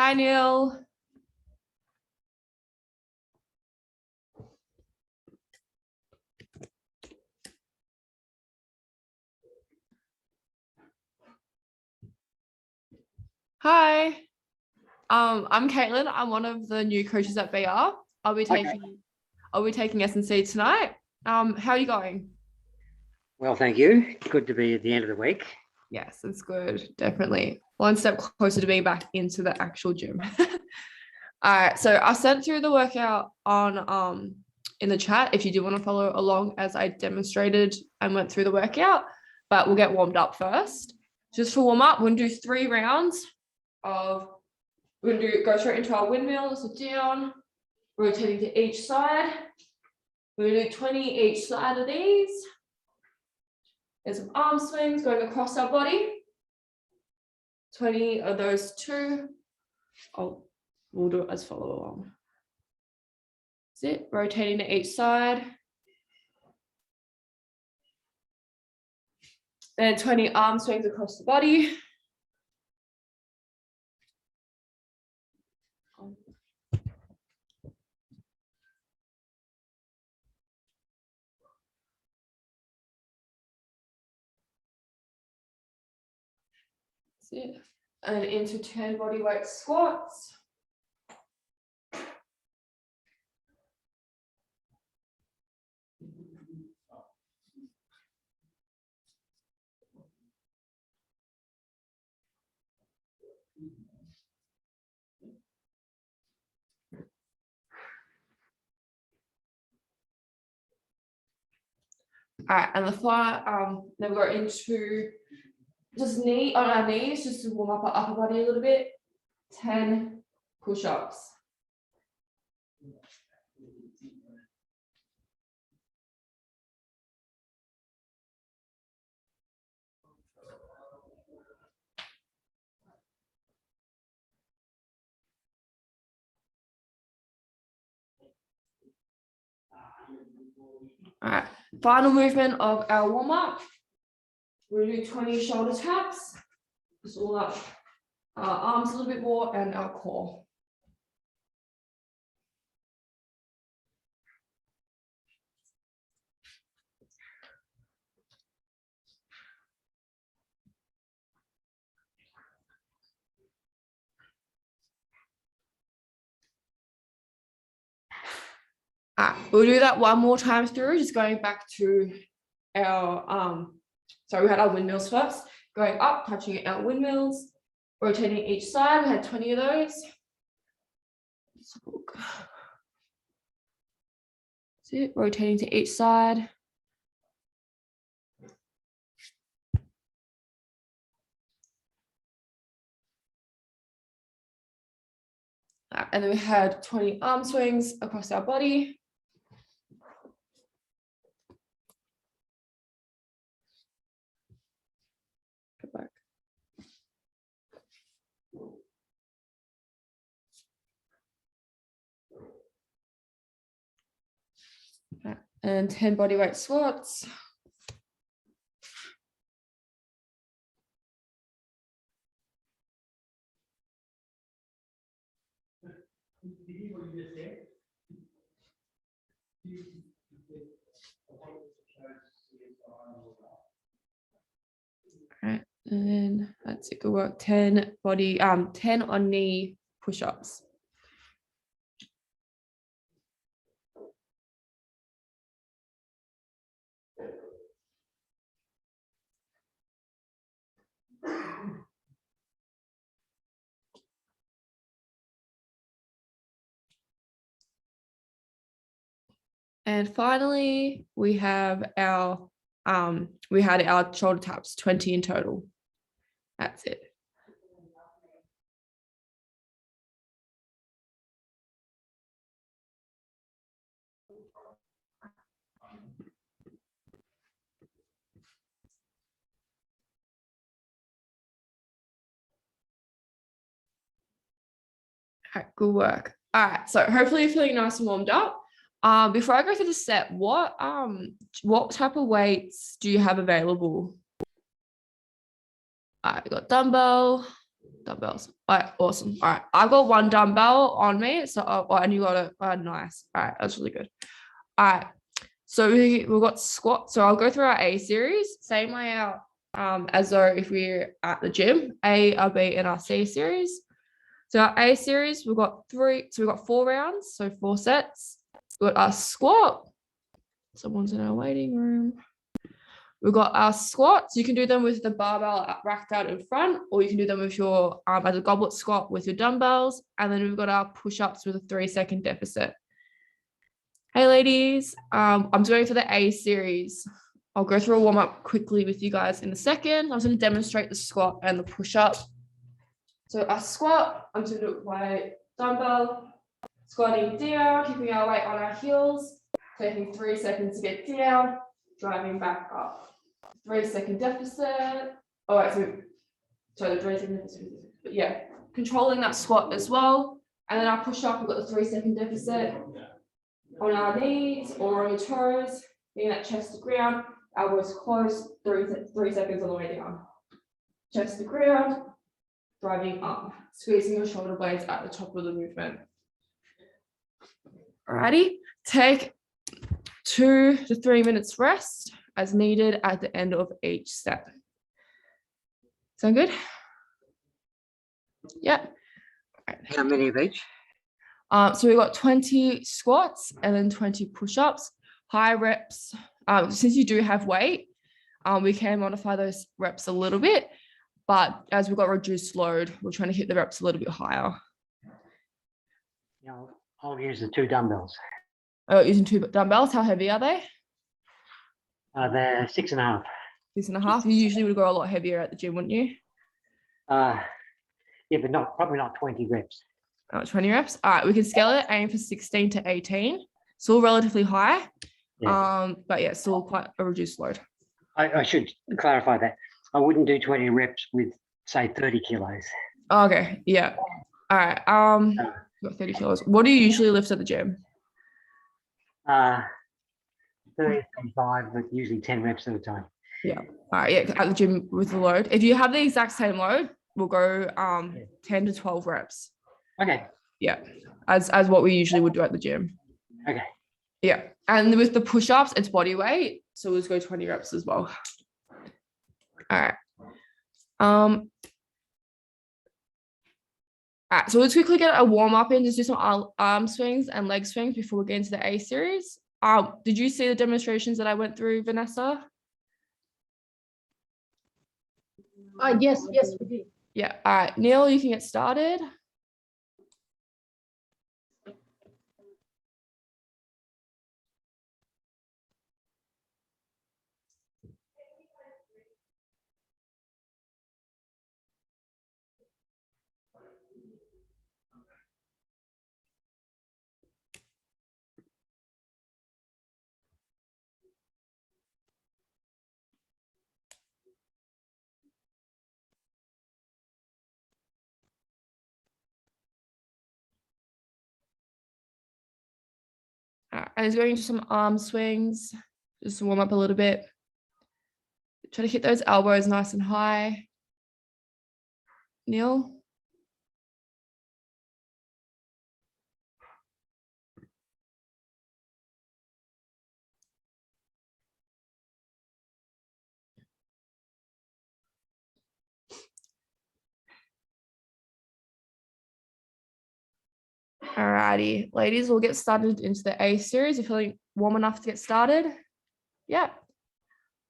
Hi, Neil. Hi. I'm Caitlin. I'm one of the new coaches at BR. I'll be taking SnC tonight. How are you going? Well, thank you. Good to be at the end of the week. Yes, it's good. Definitely. One step closer to being back into the actual gym. All right. So I sent through the workout on in the chat if you do want to follow along as I demonstrated and went through the workout, but we'll get warmed up first. Just for warm up, we're gonna do 3 rounds of we're going to go straight into our windmills, so down, rotating to each side. We're going to do 20 each side of these. There's some arm swings going across our body. 20 of those 2. Oh, we'll do it as follow along. That's it, rotating to each side. Then 20 arm swings across the body. It. And into 10 body weight squats. All right, and then we're into just knee on our knees, just to warm up our upper body a little bit. 10 push-ups. All right, final movement of our warm-up. We'll do 20 shoulder taps. Just all up our arms a little bit more and our core. All right, we'll do that one more time through, just going back to our so we had our windmills first, going up, touching our windmills, rotating each side. We had 20 of those. That's it, rotating to each side. And then we had 20 arm swings across our body. Go back. And 10 body weight squats. All right, and then that's it, good work. 10 on knee push-ups. And finally, we have our we had our shoulder taps, 20 in total. That's it. All right, good work. All right, so hopefully you're feeling nice and warmed up. Before I go through the set, what type of weights do you have available? All right, we got dumbbell, dumbbells. All right, awesome. All right, I've got one dumbbell on me. So, and you got it. Nice. All right, that's really good. All right, so we've got squat. So I'll go through our A series, same way out as though if we're at the gym, A, our B, and our C series. So our A series, we've got 4 rounds, so 4 sets. We've got our squat. Someone's in our waiting room. We've got our squats. You can do them with the barbell racked out in front, or you can do them with your as a goblet squat with your dumbbells. And then we've got our push-ups with a 3-second deficit. Hey ladies, I'm going for the A series. I'll go through a warm-up quickly with you guys in a second. I'm just going to demonstrate the squat and the push-up. So our squat, I'm just going to do my dumbbell, squatting down, keeping our weight on our heels, taking 3 seconds to get down, driving back up. 3-second deficit. Oh, wait, so the 3-second deficit. But yeah, controlling that squat as well. And then our push-up, we've got the 3-second deficit on our knees or on your toes, getting that chest to ground, elbows close, 3 seconds on the way down. Chest to ground, driving up, squeezing your shoulder blades at the top of the movement. Alrighty, take 2 to 3 minutes rest as needed at the end of each set. Sound good? Yeah. How many of each? So we've got 20 squats and then 20 push-ups, high reps. Since you do have weight, we can modify those reps a little bit, but as we've got reduced load, we're trying to hit the reps a little bit higher. Yeah, I'll use the 2 dumbbells. Oh, using 2 dumbbells, how heavy are they? They're 6.5. 6.5. You usually would go a lot heavier at the gym, wouldn't you? Yeah, but probably not 20 reps. 20 reps. All right, we can scale it, aim for 16 to 18. Still relatively high. Yeah. But yeah, still quite a reduced load. I should clarify that. I wouldn't do 20 reps with, say, 30 kilos. Okay, yeah. All right. Got 30 kilos. What do you usually lift at the gym? 30, 35, but usually 10 reps at a time. Yeah. All right. Yeah, at the gym with the load. If you have the exact same load, we'll go 10 to 12 reps. Okay. Yeah. As what we usually would do at the gym. Okay. Yeah. And with the push-ups, it's body weight. So we'll just go 20 reps as well. All right. All right, so let's quickly get a warm-up in, just do some arm swings and leg swings before we get into the A series. Did you see the demonstrations that I went through, Vanessa? Yes, we did. Yeah, all right, Neil, you can get started. And he's going into some arm swings, just to warm up a little bit. Try to hit those elbows nice and high. Neil? Alrighty, ladies, we'll get started into the A series. You're feeling warm enough to get started? Yeah.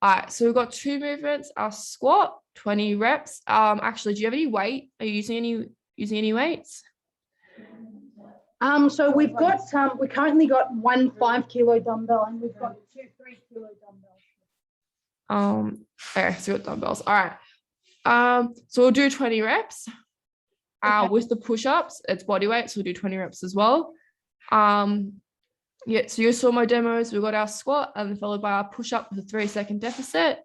All right, so we've got 2 movements. Our squat, 20 reps. Actually, do you have any weight? Are you using any weights? So we've got we currently got 1 5-kilo dumbbell and we've got 2 3-kilo dumbbells. Okay, so we've got dumbbells. All right. So we'll do 20 reps. Okay. With the push-ups, it's body weight, so we'll do 20 reps as well. Yeah, so you saw my demos. We've got our squat and followed by our push-up with a 3-second deficit.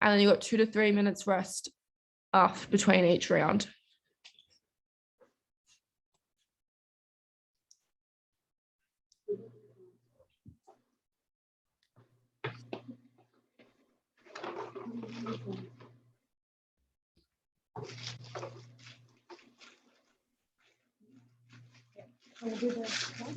And then you got 2 to 3 minutes rest between each round. So we'll do the one.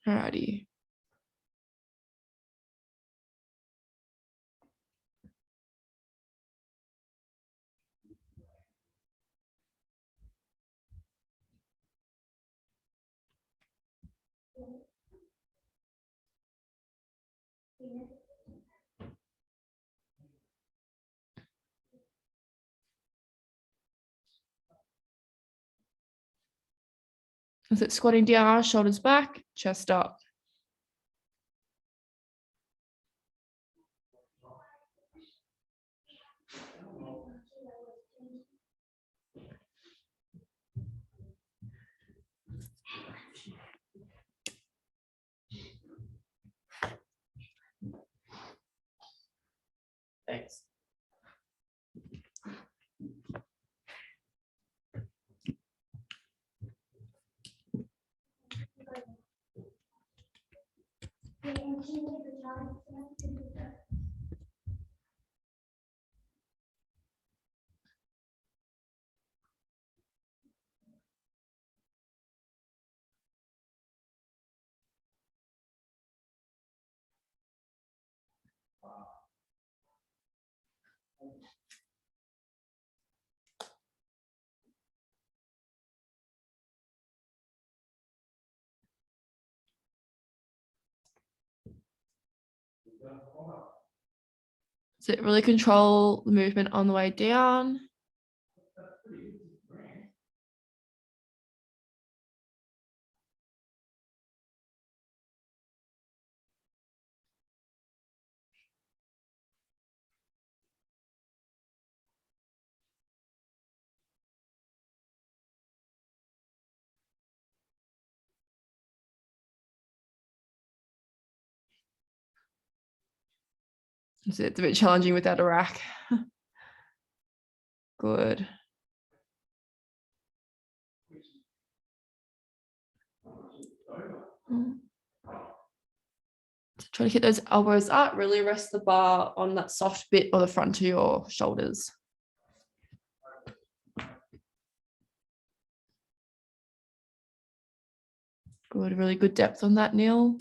Alrighty. Is it squatting down, shoulders back, chest up? Thanks. Does it really control the movement on the way down? It's a bit challenging without a rack. Good. So try to keep those elbows up, really rest the bar on that soft bit or the front of your shoulders. Good, really good depth on that, Neil.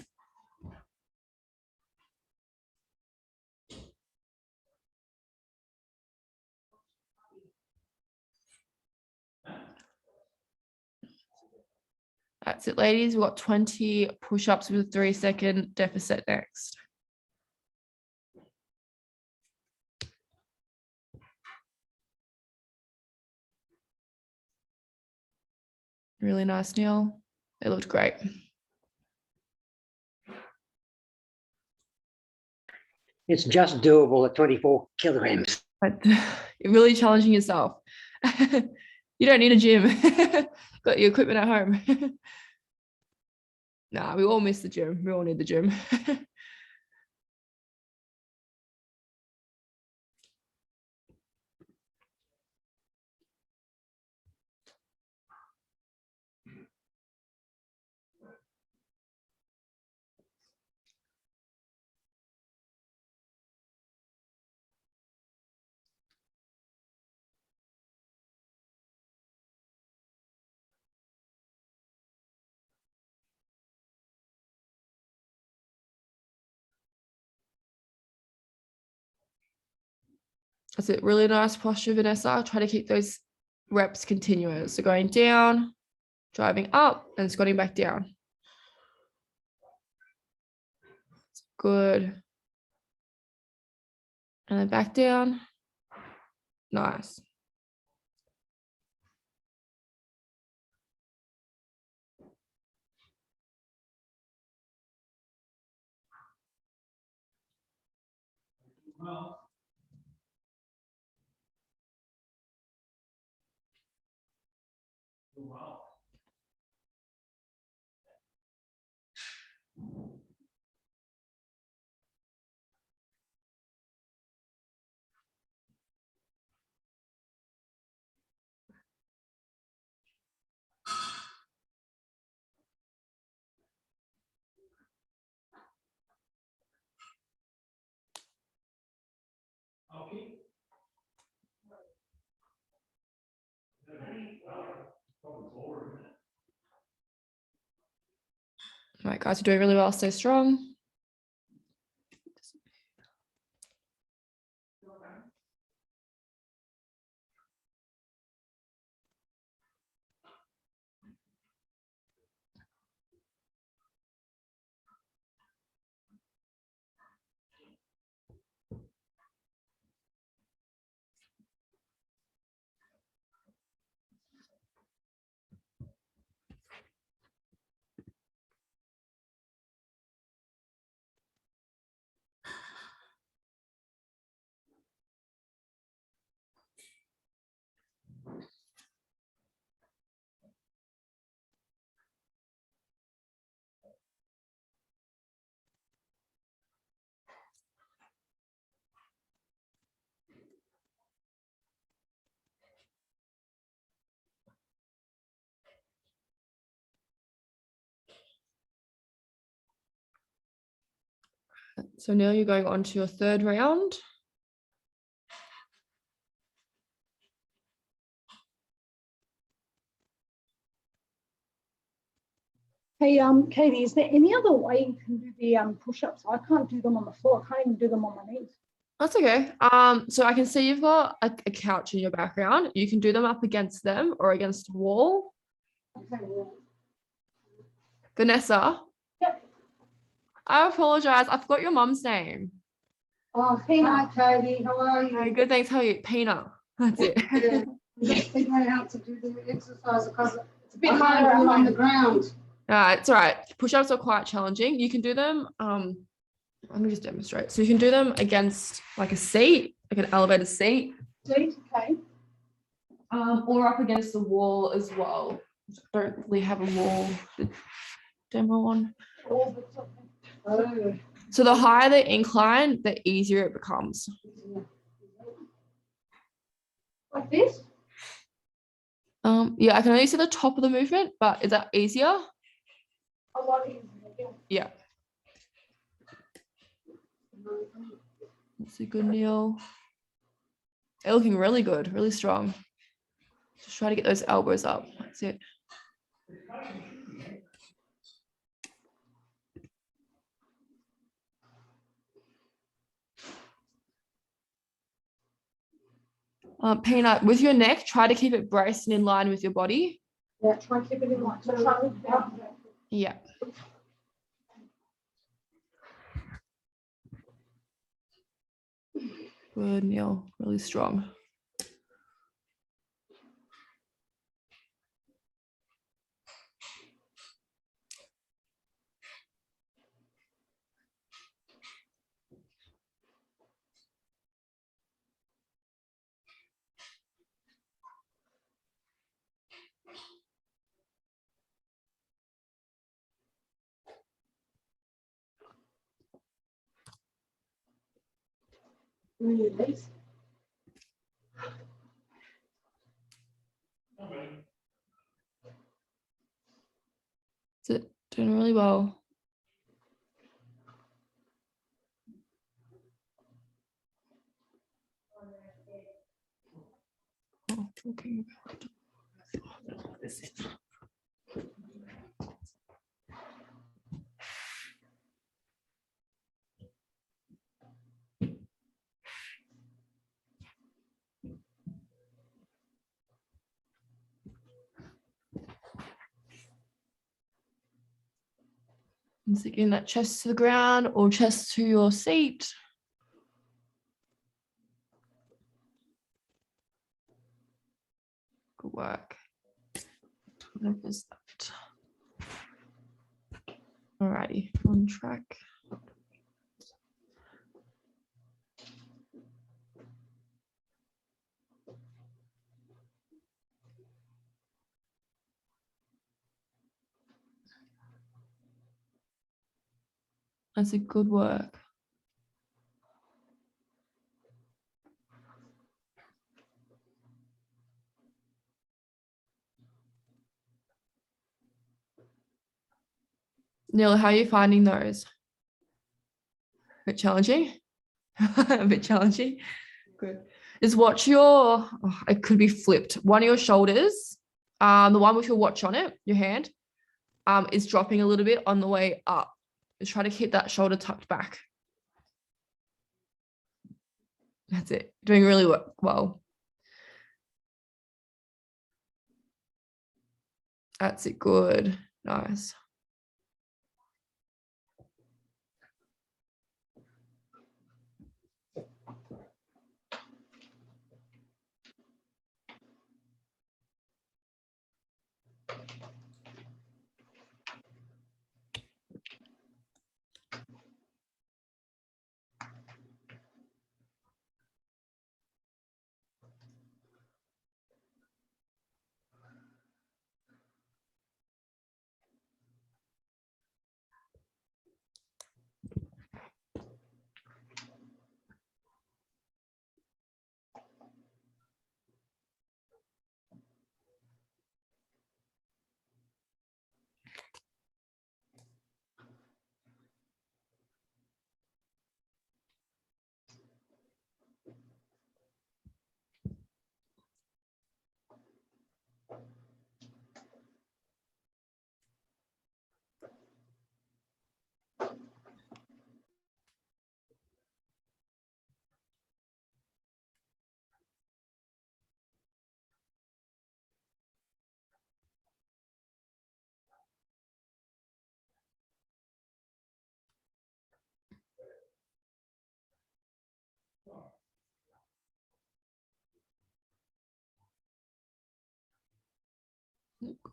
That's it, ladies. We've got 20 push-ups with a 3-second deficit next. Really nice, Neil. It looked great. It's just doable at 24 kilograms. But you're really challenging yourself. You don't need a gym. Got your equipment at home. Nah, we all miss the gym. We all need the gym. That's it. Really nice posture, Vanessa. Try to keep those reps continuous. So going down, driving up, and squatting back down. Good. And then back down. Nice. All right, guys, you're doing really well. Stay strong. So now you're going on to your third round. Hey, Katie, is there any other way you can do the push-ups? I can't do them on the floor. I can't even do them on my knees. That's okay. So I can see you've got a couch in your background. You can do them up against them or against a wall. Okay, well, Vanessa. Yep. I apologize. I forgot your mum's name. Oh, hey, hi, Katie. How are you? Hey, good, thanks. How are you? Pina. That's it. Yeah, I'm just figuring out how to do the exercise because it's a bit harder on the ground. It's all right. Push-ups are quite challenging. You can do them. Let me just demonstrate. So you can do them against like a seat, like an elevated seat. Seat, okay. Or up against the wall as well. Don't really have a wall to demo on. Oh, So the higher the incline, the easier it becomes. Like this? Yeah, I can only see the top of the movement, but is that easier? A lot easier, yeah. Yeah. That's a good, Neil. They're looking really good, really strong. Just try to get those elbows up. That's it. Peanut, with your neck, try to keep it braced and in line with your body. Yeah, try and keep it in line. So try to lift it up. Yeah. Good, Neil. Really strong. Release. That's it. Doing really well. Oh, talking about. And so getting that chest to the ground or chest to your seat. work. What is that? Alrighty, on track. That's a good work. Neil, how are you finding those? A bit challenging? A bit challenging. Good. Just watch your, it could be flipped. One of your shoulders, the one with your watch on it, your hand, is dropping a little bit on the way up. Just try to keep that shoulder tucked back. That's it. Doing really well. That's it. Good. Nice.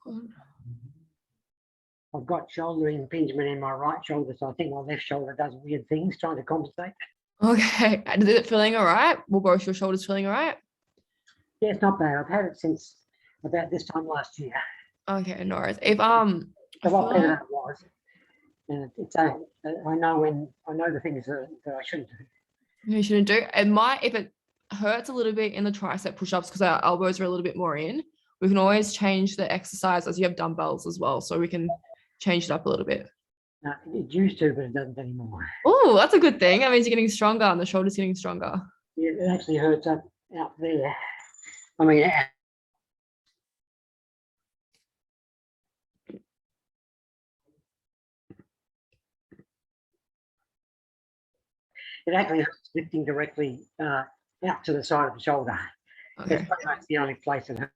Good. I've got shoulder impingement in my right shoulder, so I think my left shoulder does weird things trying to compensate. Okay. Is it feeling all right? Well, both your shoulders feeling all right? Yeah, it's not bad. I've had it since about this time last year. Okay, no worries. If It's a lot better than it was. And it's I know the things that I shouldn't do. you shouldn't do. It might, if it hurts a little bit in the tricep push-ups because our elbows are a little bit more in, we can always change the exercise as you have dumbbells as well. So we can change it up a little bit. It used to, but it doesn't anymore. Oh, that's a good thing. That means you're getting stronger and the shoulder's getting stronger. Yeah, it actually hurts up out there. I mean, it actually hurts lifting directly out to the side of the shoulder. Okay. That's pretty much the only place it hurts.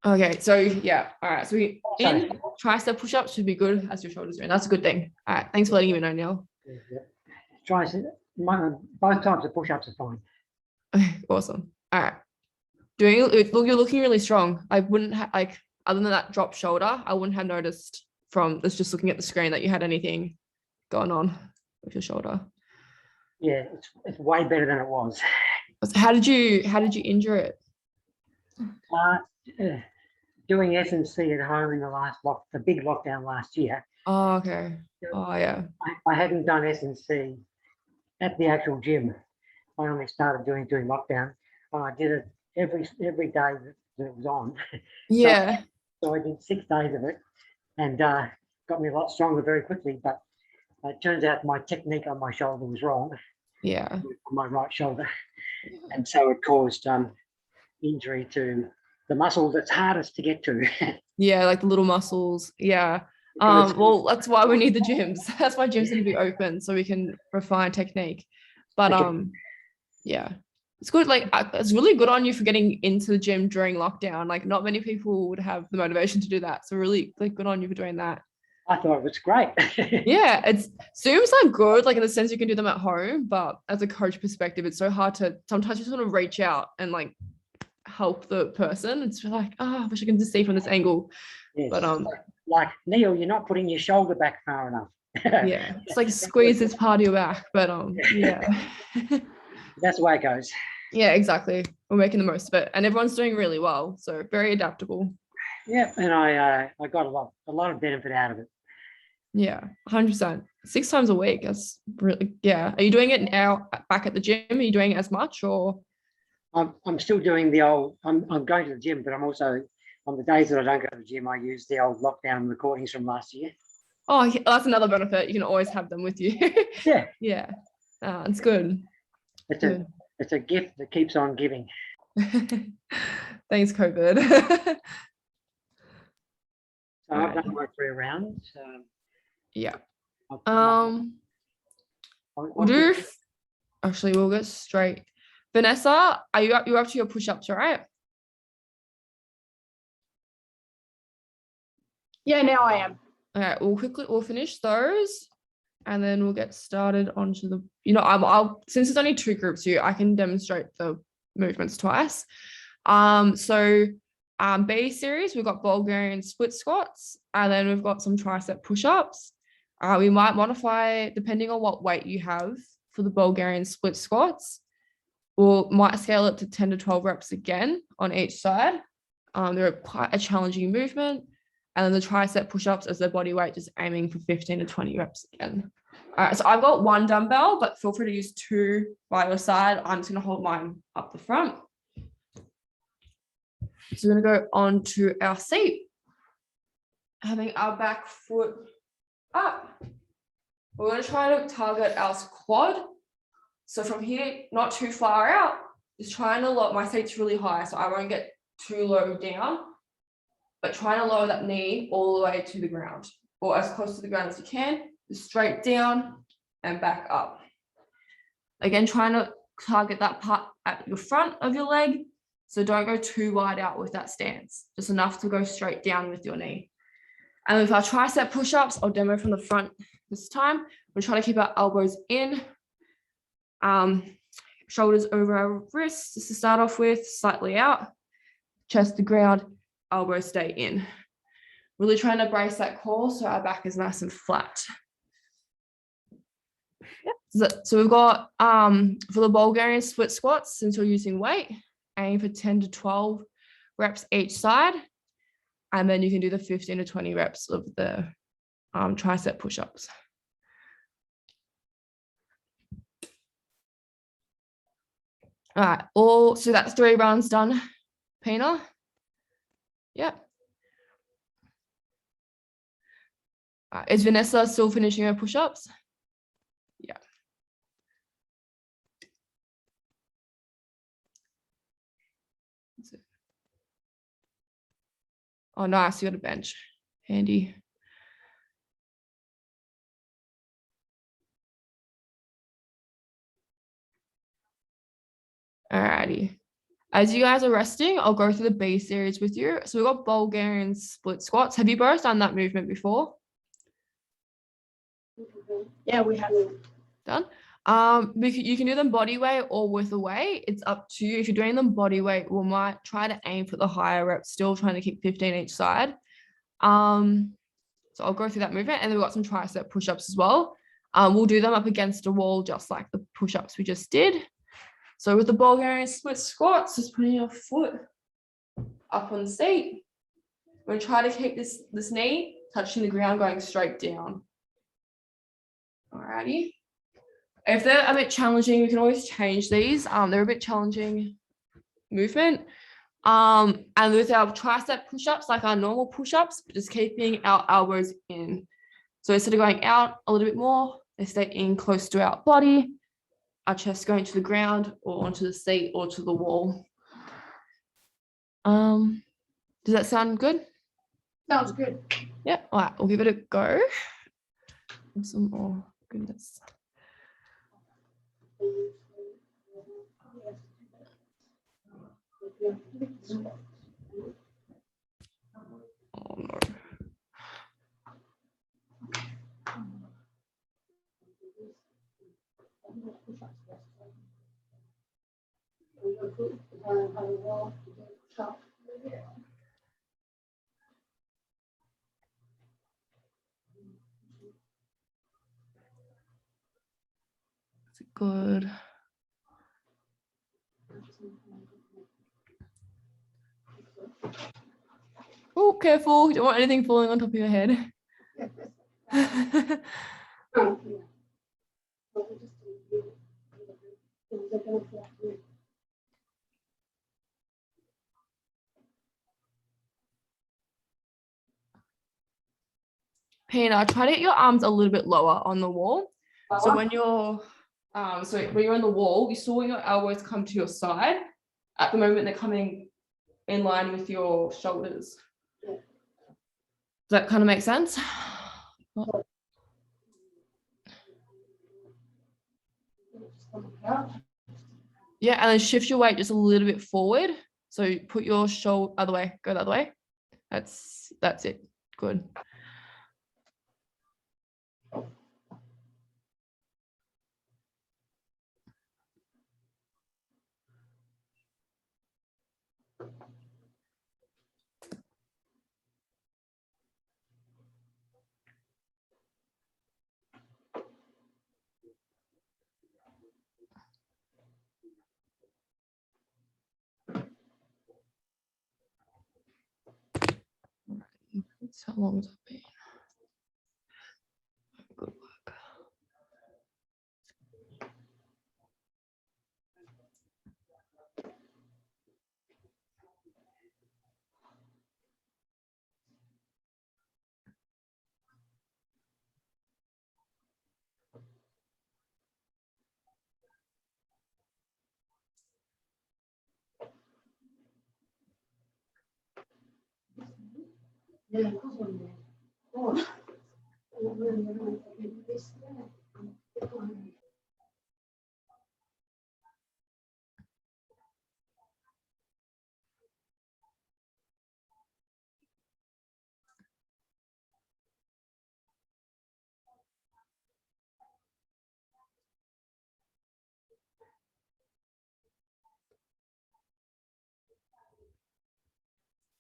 Okay. So yeah. All right. So we in tricep push-ups should be good as your shoulders are in. That's a good thing. All right. Thanks for letting me know, Neil. Both types of push-ups are fine. Okay, awesome. All right. You're looking really strong. I wouldn't like, other than that drop shoulder, I wouldn't have noticed from this just looking at the screen that you had anything going on with your shoulder. Yeah, it's way better than it was. How did you injure it? Doing SnC at home in the big lockdown last year. Oh, okay. Oh, yeah. I hadn't done SnC at the actual gym. I only started doing during lockdown. I did it every day that it was on. Yeah. So I did 6 days of it, and got me a lot stronger very quickly. But it turns out my technique on my shoulder was wrong. Yeah. On my right shoulder, and so it caused injury to the muscle that's hardest to get to. Yeah, like the little muscles. Yeah. Well, that's why we need the gyms. That's why gyms need to be open so we can refine technique. But yeah, it's good. Like it's really good on you for getting into the gym during lockdown. Like not many people would have the motivation to do that. So really like good on you for doing that. I thought it was great. Yeah, it's Zooms are good, like in the sense you can do them at home, but as a coach perspective, it's so hard to sometimes just want to reach out and like help the person. It's like, oh, I wish I can just see from this angle. Yes. But like Neil, you're not putting your shoulder back far enough. yeah, it's like squeeze this part of your back. But yeah. That's the way it goes. Yeah, exactly. We're making the most of it, and everyone's doing really well. So very adaptable. Yeah, and I got a lot of benefit out of it. Yeah, 100%. 6 times a week. That's really, yeah. Are you doing it now back at the gym? Are you doing it as much, or? I'm still doing the old. I'm going to the gym, but I'm also on the days that I don't go to the gym. I use the old lockdown recordings from last year. Oh, yeah, that's another benefit. You can always have them with you. Yeah, Yeah, it's good. It's a gift that keeps on giving. Thanks, COVID. So I've done my 3 rounds. Yeah. I'll We'll do. Actually, we'll get straight. Vanessa, are you up? You're up to your push-ups, right? Yeah, now I am. All right, we'll finish those, and then we'll get started onto the. I'll since there's only 2 groups here, I can demonstrate the movements twice. B series, we've got Bulgarian split squats, and then we've got some tricep push-ups. We might modify depending on what weight you have for the Bulgarian split squats. We might scale it to 10 to 12 reps again on each side. They're quite a challenging movement. And then the tricep push-ups as their body weight, just aiming for 15 to 20 reps again. All right, so I've got 1 dumbbell, but feel free to use 2 by your side. I'm just going to hold mine up the front. So we're going to go on to our seat, having our back foot up. We're going to try to target our quad. So from here, not too far out, just trying to lower, my seat's really high, so I won't get too low down, but trying to lower that knee all the way to the ground, or as close to the ground as you can, just straight down and back up. Again, trying to target that part at the front of your leg, so don't go too wide out with that stance, just enough to go straight down with your knee. And with our tricep push-ups, I'll demo from the front this time. We're trying to keep our elbows in, shoulders over our wrists, just to start off with, slightly out, chest to ground, elbows stay in. Really trying to brace that core so our back is nice and flat. So we've got, for the Bulgarian split squats, since we're using weight, aim for 10 to 12 reps each side. And then you can do the 15 to 20 reps of the tricep push-ups. All right, so that's 3 rounds done, Pina. Yep. Is Vanessa still finishing her push-ups? Yeah. Oh, nice, you got a bench. Handy. Alrighty. As you guys are resting, I'll go through the B series with you. So we've got Bulgarian split squats. Have you both done that movement before? Yeah, we have. Done. You can do them body weight or with a weight. It's up to you. If you're doing them body weight, we might try to aim for the higher reps, still trying to keep 15 each side. So I'll go through that movement, and then we've got some tricep push-ups as well. We'll do them up against a wall, just like the push-ups we just did. So with the Bulgarian split squats, just putting your foot up on the seat. We're going to try to keep this knee touching the ground, going straight down. Alrighty. If they're a bit challenging, we can always change these. They're a bit challenging movement. And with our tricep push-ups, like our normal push-ups, just keeping our elbows in. So instead of going out a little bit more, they stay in close to our body. Our chest going to the ground or onto the seat or to the wall. Does that sound good? Sounds good. Yeah. All right, we'll give it a go. Some more. Goodness. Oh no. Tough. Good. Oh, careful. You don't want anything falling on top of your head. Oh, yeah. But we just do it. It was a good for that. Pina, try to get your arms a little bit lower on the wall. So when you're on the wall, you saw your elbows come to your side. At the moment, they're coming in line with your shoulders. Yeah. Does that kind of make sense? Yeah, and then shift your weight just a little bit forward. So put your shoulder other way, go the other way. That's it. Good. How long has that been? Good work. Yeah, of course one day. Oh. This, yeah.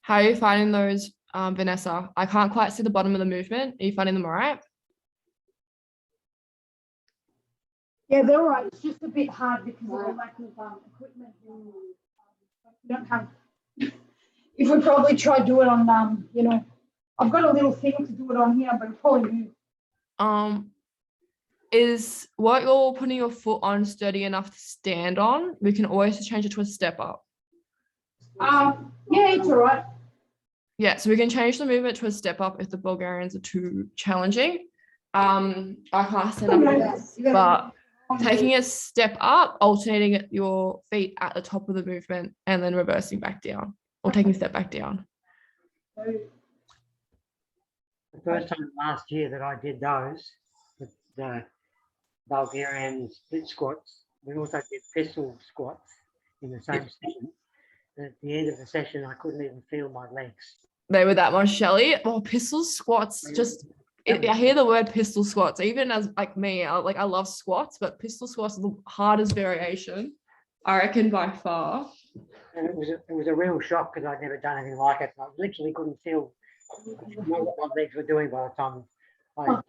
How are you finding those, Vanessa? I can't quite see the bottom of the movement. Are you finding them all right? Yeah, they're all right. It's just a bit hard because of the lack of equipment. We don't have. If we probably try to do it on, I've got a little thing to do it on here, but it's probably new. Is what you're putting your foot on sturdy enough to stand on? We can always change it to a step up. Yeah, it's all right. Yeah, so we can change the movement to a step up if the Bulgarians are too challenging. I can't stand up with this, but taking a step up, alternating your feet at the top of the movement and then reversing back down or taking a step back down. The first time last year that I did those, the Bulgarian split squats, we also did pistol squats in the same session. And at the end of the session, I couldn't even feel my legs. They were that much, Shelley. Well, pistol squats, just I hear the word pistol squats, even as like me, I love squats, but pistol squats is the hardest variation, I reckon, by far. And it was a real shock because I'd never done anything like it. I literally couldn't feel what my legs were doing by the time I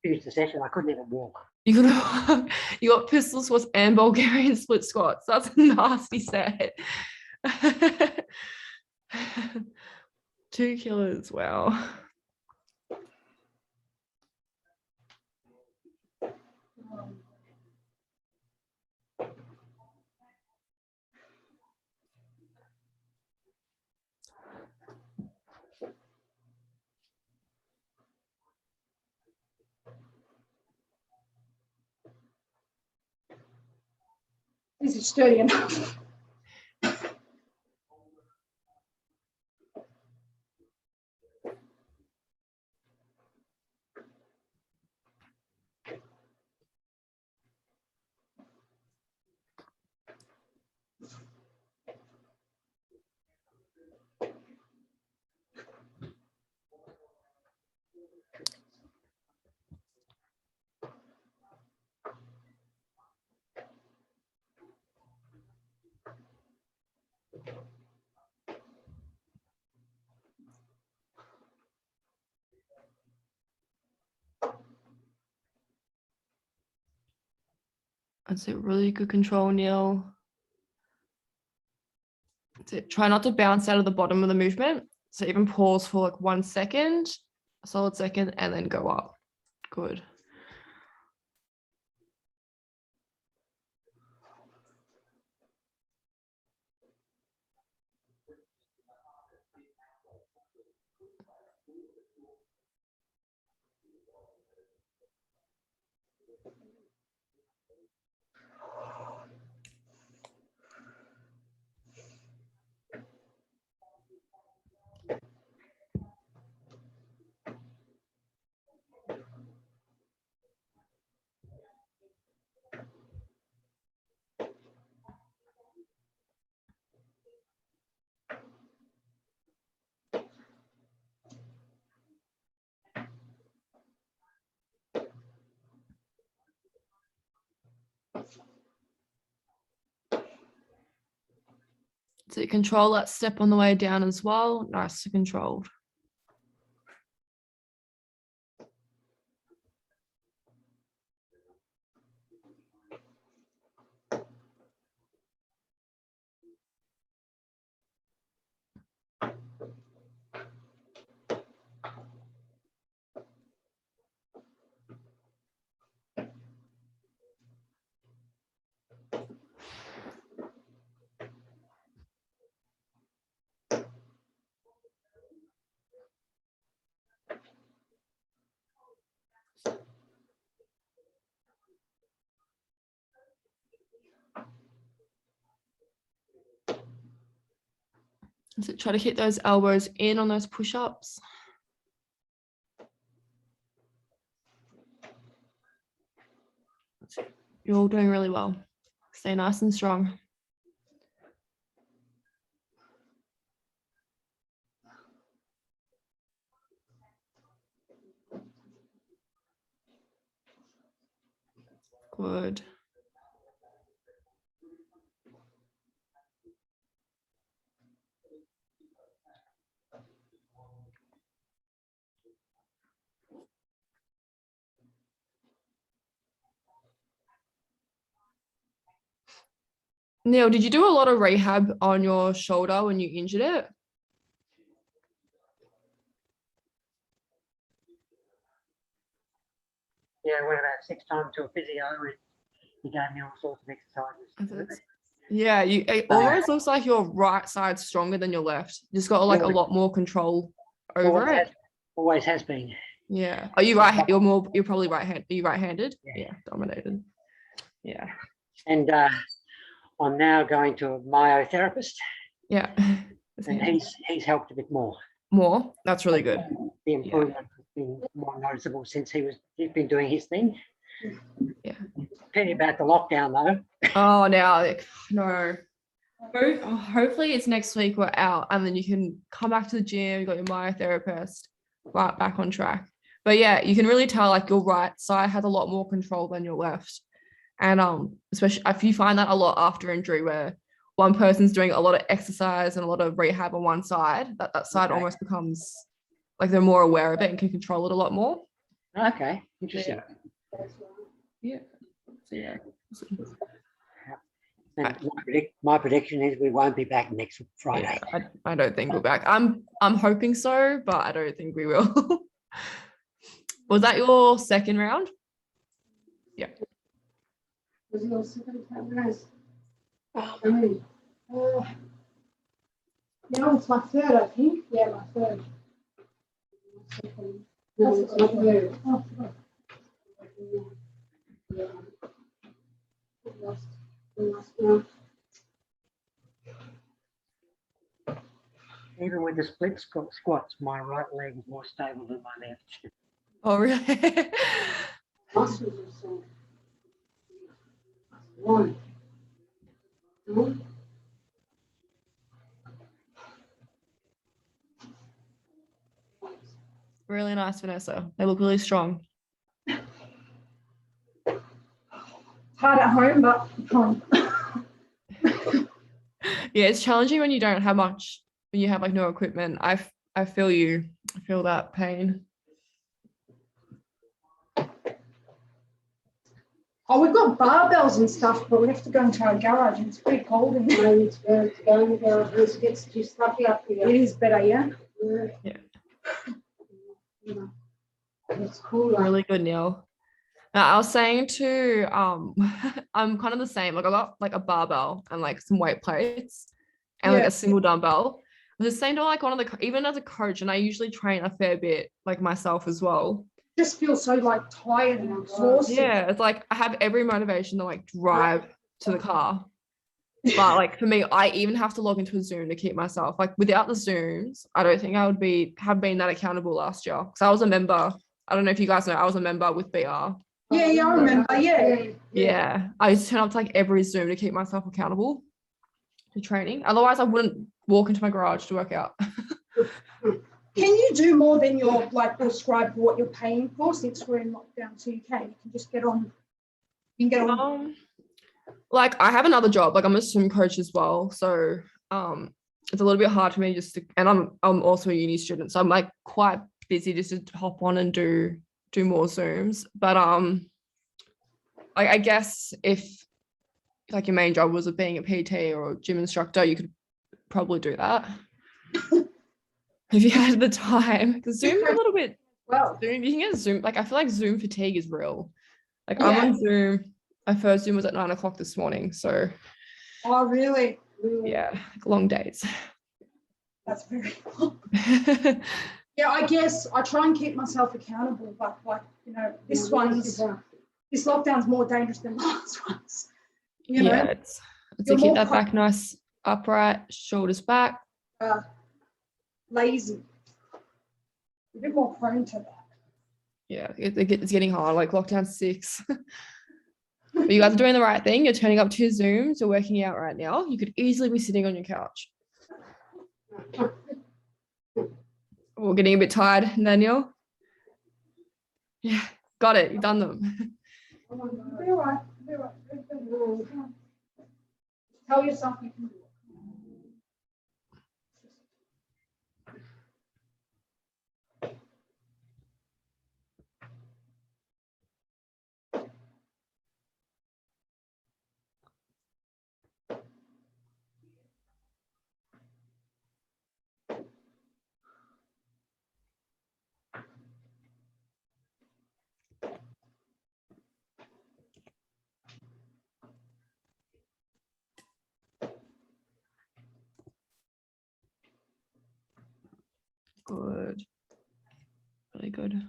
finished the session. I couldn't even walk. You got pistol squats and Bulgarian split squats. That's a nasty set. 2 killers, wow. This is sturdy enough. That's it. Really good control, Neil. That's it. Try not to bounce out of the bottom of the movement. So even pause for like 1 second, a solid second, and then go up. Good. So you control that step on the way down as well. Nice to controlled. So try to keep those elbows in on those push-ups. You're all doing really well. Stay nice and strong. Good. Neil, did you do a lot of rehab on your shoulder when you injured it? Yeah, I went about 6 times to a physio and he gave me all sorts of exercises. Yeah, it almost looks like your right side's stronger than your left. You just got like a lot more control over it. Always has been. Yeah. Are you right? You're probably right-handed. Are you right-handed? Yeah, dominated. Yeah. And I'm now going to a myotherapist. Yeah. And he's helped a bit more. More? That's really good. The improvement has been more noticeable since he's been doing his thing. Yeah. Pity about the lockdown though. Oh, now no. Hopefully it's next week we're out and then you can come back to the gym. You got your myotherapist, right back on track. But yeah, you can really tell like your right side has a lot more control than your left. And especially if you find that a lot after injury where one person's doing a lot of exercise and a lot of rehab on one side, that side almost becomes like they're more aware of it and can control it a lot more. Okay, interesting. Yeah. So yeah. And my prediction is we won't be back next Friday. Yeah, I don't think we're back. I'm hoping so, but I don't think we will. Was that your second round? Yeah. Was your second time, guys? I mean, yeah, it's my third, I think. Yeah, my third. No, it's my third. Oh, yeah. Last round. Even with the split squats, my right leg is more stable than my left. Oh, really? Muscles are so. One. Two. Really nice, Vanessa. They look really strong. Hard at home, but fun. Yeah, it's challenging when you don't have much, when you have like no equipment. I feel you. I feel that pain. Oh, we've got barbells and stuff, but we have to go into our garage and it's pretty cold in there. I need to go in the garage. It gets too stuffy up here. It is better, yeah? Yeah. Yeah. It's cooler. Really good, Neil. Now, I was saying to I'm kind of the same. Like I got like a barbell and like some weight plates and like Yeah. a single dumbbell. I was saying to like one of the even as a coach, and I usually train a fair bit like myself as well. Just feel so like tired and exhausted. Yeah, it's like I have every motivation to like drive to the car. But like for me, I even have to log into a Zoom to keep myself. Like without the Zooms, I don't think I would have been that accountable last year. Because I was a member. I don't know if you guys know, I was a member with BR. Yeah, I remember. Yeah. Yeah. I used to turn up to like every Zoom to keep myself accountable to training. Otherwise, I wouldn't walk into my garage to work out. Can you do more than you're like prescribed what you're paying for since we're in lockdown? So you can just get on. You can get on. Like I have another job. Like I'm a swim coach as well. So it's a little bit hard for me just to, and I'm also a uni student. So I'm like quite busy just to hop on and do more Zooms. But I guess if like your main job was being a PT or a gym instructor, you could probably do that. If you had the time, because Zoom's a little bit, Well, Zoom, you can get Zoom, like I feel like Zoom fatigue is real. Like Yeah. I'm on Zoom, my first Zoom was at 9 o'clock this morning. So oh, really? yeah, like long days. That's very cool. Yeah, I guess I try and keep myself accountable, but like, you know, this lockdown's more dangerous than last one's. You know, Yeah, it's to You're keep more that back nice, upright, shoulders back. lazy. A bit more prone to that. Yeah, it's getting hard, like lockdown 6. But you guys are doing the right thing. You're turning up to your Zooms, you're working out right now. You could easily be sitting on your couch. We're getting a bit tired, Daniel. Yeah, got it. You've done them. You'll be all right. You'll be all right. Tell yourself you can do it. Good. Really good.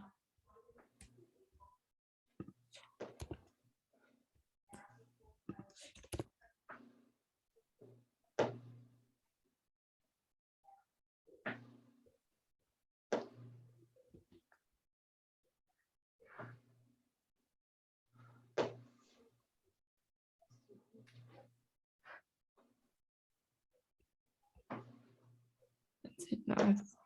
That's it. Nice.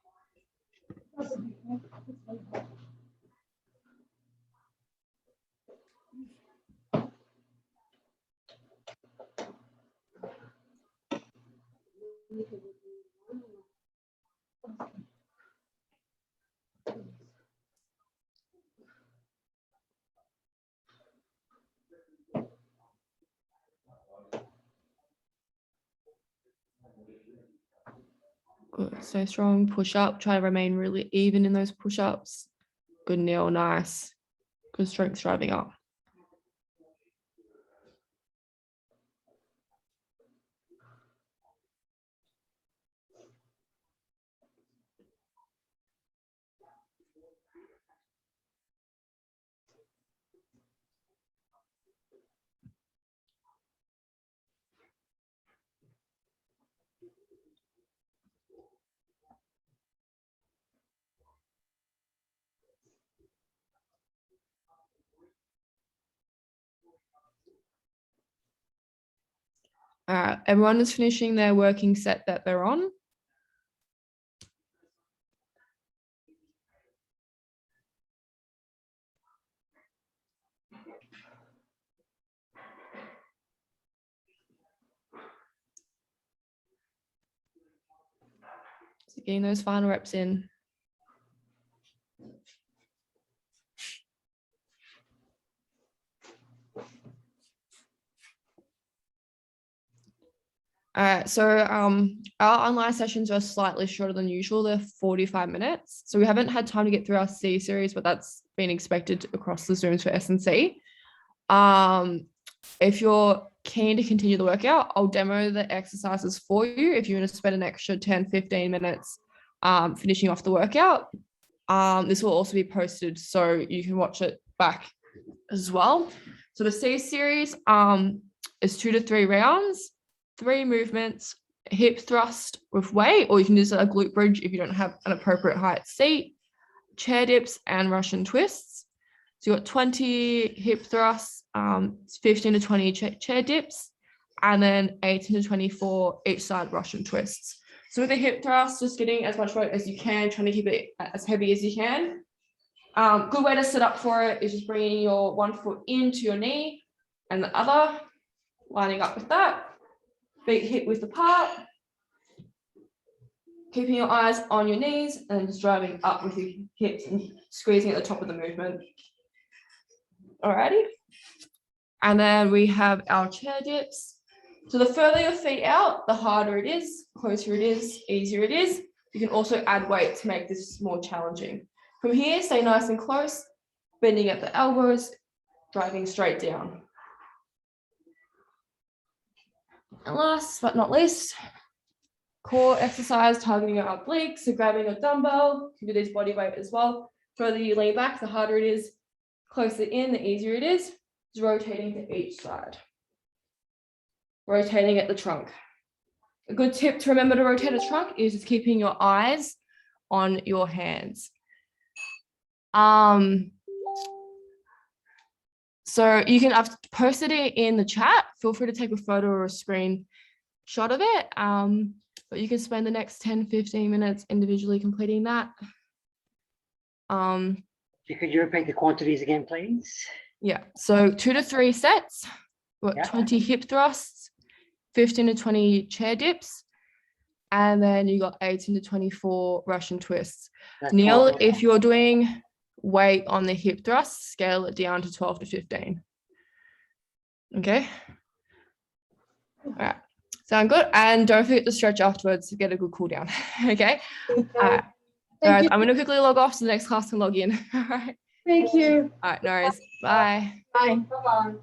Good. So strong. Push up. Try to remain really even in those push ups. Good, Neil. Nice. Good strength driving up. All right. Everyone is finishing their working set that they're on. So getting those final reps in. All right, so our online sessions are slightly shorter than usual. They're 45 minutes. So we haven't had time to get through our C series, but that's been expected across the Zooms for SnC. If you're keen to continue the workout, I'll demo the exercises for you if you want to spend an extra 10, 15 minutes finishing off the workout. This will also be posted so you can watch it back as well. So the C series is 2 to 3 rounds, 3 movements, hip thrust with weight, or you can use a glute bridge if you don't have an appropriate height seat, chair dips and Russian twists. So you've got 20 hip thrusts, 15 to 20 chair dips, and then 18 to 24 each side Russian twists. So with the hip thrust, just getting as much weight as you can, trying to keep it as heavy as you can. Good way to set up for it is just bringing your one foot into your knee and the other, lining up with that. Feet hip width apart. Keeping your eyes on your knees and just driving up with your hips and squeezing at the top of the movement. Alrighty. And then we have our chair dips. So the further your feet out, the harder it is, closer it is, easier it is. You can also add weight to make this more challenging. From here, stay nice and close, bending at the elbows, driving straight down. And last but not least, core exercise targeting your obliques. So grabbing a dumbbell, you can do this body weight as well. The further you lean back, the harder it is. Closer in, the easier it is. Just rotating to each side. Rotating at the trunk. A good tip to remember to rotate a trunk is just keeping your eyes on your hands. So you can, I've posted it in the chat. Feel free to take a photo or a screen shot of it. But you can spend the next 10, 15 minutes individually completing that. Could you repeat the quantities again, please? Yeah, so 2 to 3 sets. We've got 20 hip thrusts, 15 to 20 chair dips, and then you got 18 to 24 Russian twists. That's Neil, 12. if you're doing weight on the hip thrust, scale it down to 12 to 15. Okay. All right. Sound good? And don't forget to stretch afterwards to get a good cool down. Okay. All right. All right. I'm going to quickly log off so the next class can log in. All right. Thank you. All right. No worries. Bye. Bye. Bye-bye.